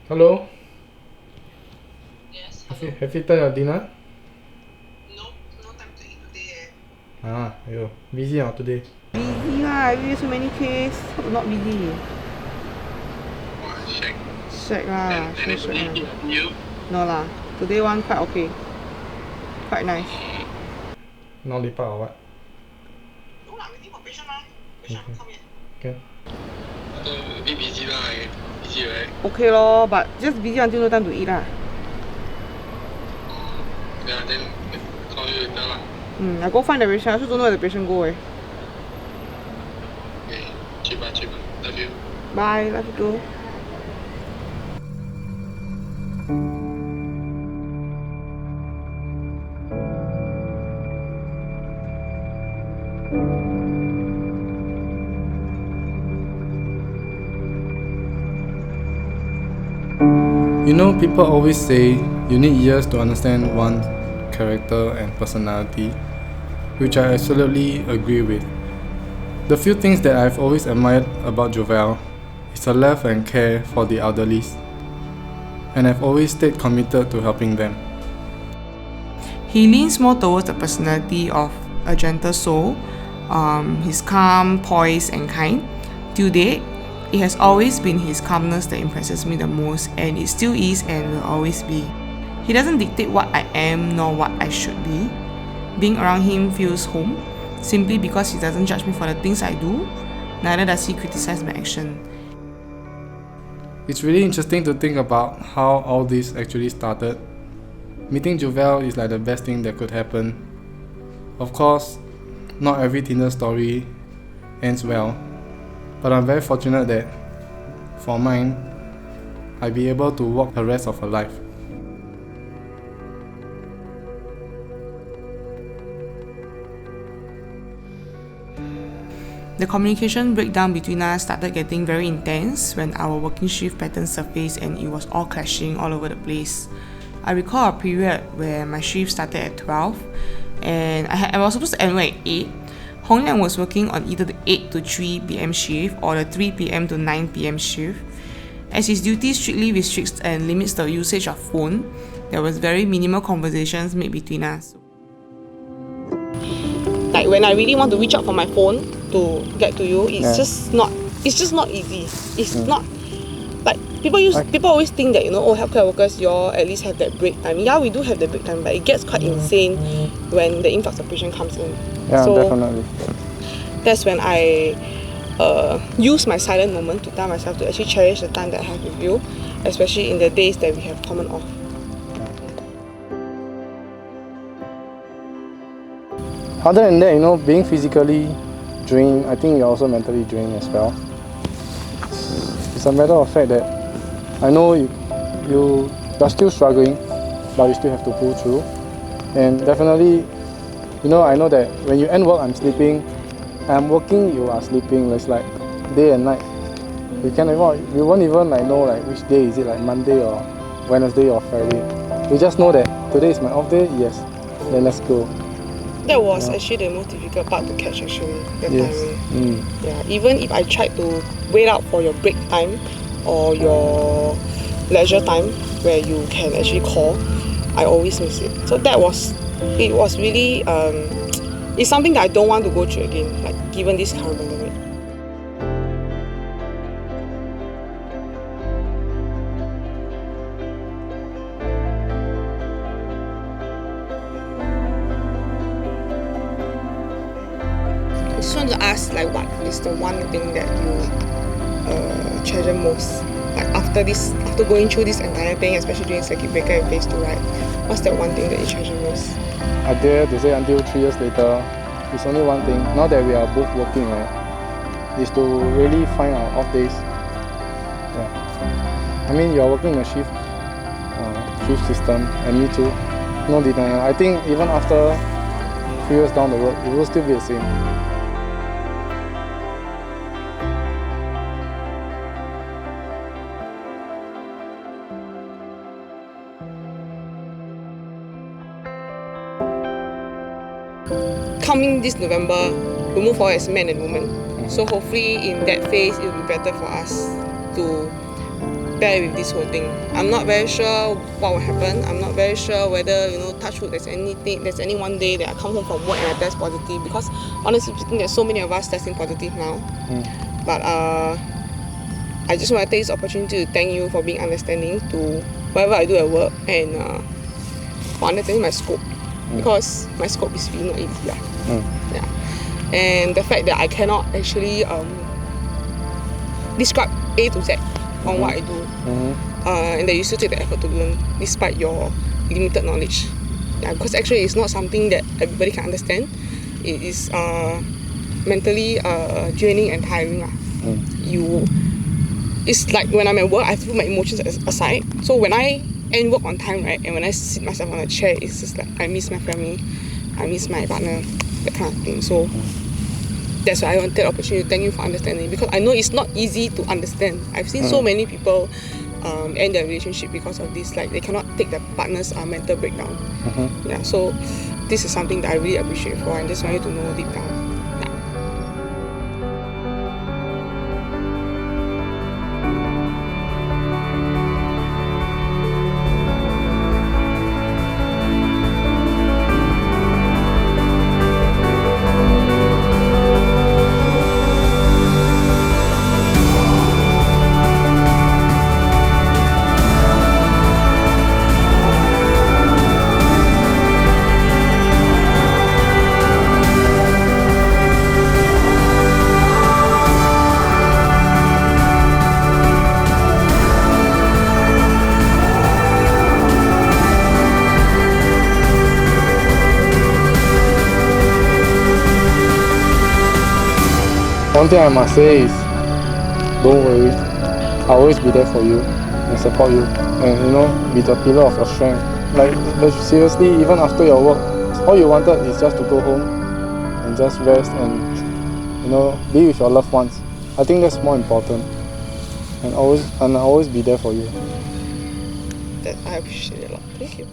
Hello? Yes, Have you done your dinner? no time to eat today. You busy today? Busy lah, every day so many case. How to not busy? Shag lah, so shag lah. No lah, today one quite okay. Quite nice. Not lepak or what? No lah, waiting for patient mah. Patient haven't come yet. Okay. A bit busy lah, busy right? Okay lor, but just busy until no time to eat lah. Yeah, then call you later lah. I go find the patient. I also don't know where the patient go. Okay, 去吧，love you. Bye, love you too. You know, people always say you need years to understand one's character and personality, which I absolutely agree with. The few things that I've always admired about Jovel is her love and care for the elderly, and I've always stayed committed to helping them. He leans more towards the personality of a gentle soul. He's calm, poised, and kind. Till date, it has always been his calmness that impresses me the most, and it still is and will always be. He doesn't dictate what I am nor what I should be. Being around him feels home, simply because he doesn't judge me for the things I do, neither does he criticize my action. It's really interesting to think about how all this actually started. Meeting Jovel is like the best thing that could happen. Of course, not every Tinder story ends well, but I'm very fortunate that, for mine, I'll be able to walk the rest of her life. The communication breakdown between us started getting very intense when our working shift pattern surfaced and it was all clashing all over the place. I recall a period where my shift started at 12 and I was supposed to end work at 8. Hong Liang was working on either the 8 to 3 p.m. shift or the 3 p.m. to 9 p.m. shift. As his duty strictly restricts and limits the usage of phone, there was very minimal conversations made between us. Like when I really want to reach out for my phone to get to you, it's just not easy. It's not like people always think that, healthcare workers, you all at least have that break time. Yeah, we do have the break time, but it gets quite insane when the influx of patient comes in. Yeah, so definitely. That's when I use my silent moment to tell myself to actually cherish the time that I have with you, especially in the days that we have common off. Other than that, being physically drained, I think you're also mentally drained as well. It's a matter of fact that I know you're still struggling, but you still have to pull through. And definitely, I know that when you end work, I'm sleeping. I'm working, you are sleeping. It's like day and night. We won't even know which day is it, like Monday or Wednesday or Friday. We just know that today is my off day. Yes, then let's go. That was actually the most difficult part to catch, actually, the timing. Yeah, even if I tried to wait out for your break time or your leisure time where you can actually call, I always miss it. So it was really, it's something that I don't want to go through again, like given this current pandemic. I just want to ask, what is the one thing that you treasure most? Like after going through this entire thing, especially during circuit breaker and phase 2, right? What's that one thing that you treasure most? I dare to say until 3 years later, it's only one thing. Now that we are both working, right, is to really find our off days. Yeah. I mean, you are working in a shift system, and me too. No denial. I think even after 3 years down the road, it will still be the same. Coming this November, we'll move forward as man and woman. So hopefully in that phase, it will be better for us to bear with this whole thing. I'm not very sure what will happen. I'm not very sure whether, touch wood, there's any one day that I come home from work and I test positive, because honestly speaking, there's so many of us testing positive now. But I just want to take this opportunity to thank you for being understanding to whatever I do at work, and for understanding my scope, because my scope is really not easy. Yeah. And the fact that I cannot actually describe A to Z on what I do, and that you still take the effort to learn despite your limited knowledge. Yeah, because actually it's not something that everybody can understand. It is mentally draining and tiring. It's like when I'm at work, I put my emotions aside. So when I end work on time, right, and when I sit myself on a chair, it's just like I miss my family, I miss my partner, that kind of thing. So that's why I wanted the opportunity to thank you for understanding, because I know it's not easy to understand. I've seen so many people end their relationship because of this. Like, they cannot take their partner's mental breakdown. Yeah, so this is something that I really appreciate for, and just want you to know deep down. One thing I must say is, don't worry. I'll always be there for you and support you, and be the pillar of your strength. Like seriously, even after your work, all you wanted is just to go home and just rest and be with your loved ones. I think that's more important, and I'll always be there for you. That I appreciate it a lot. Thank you.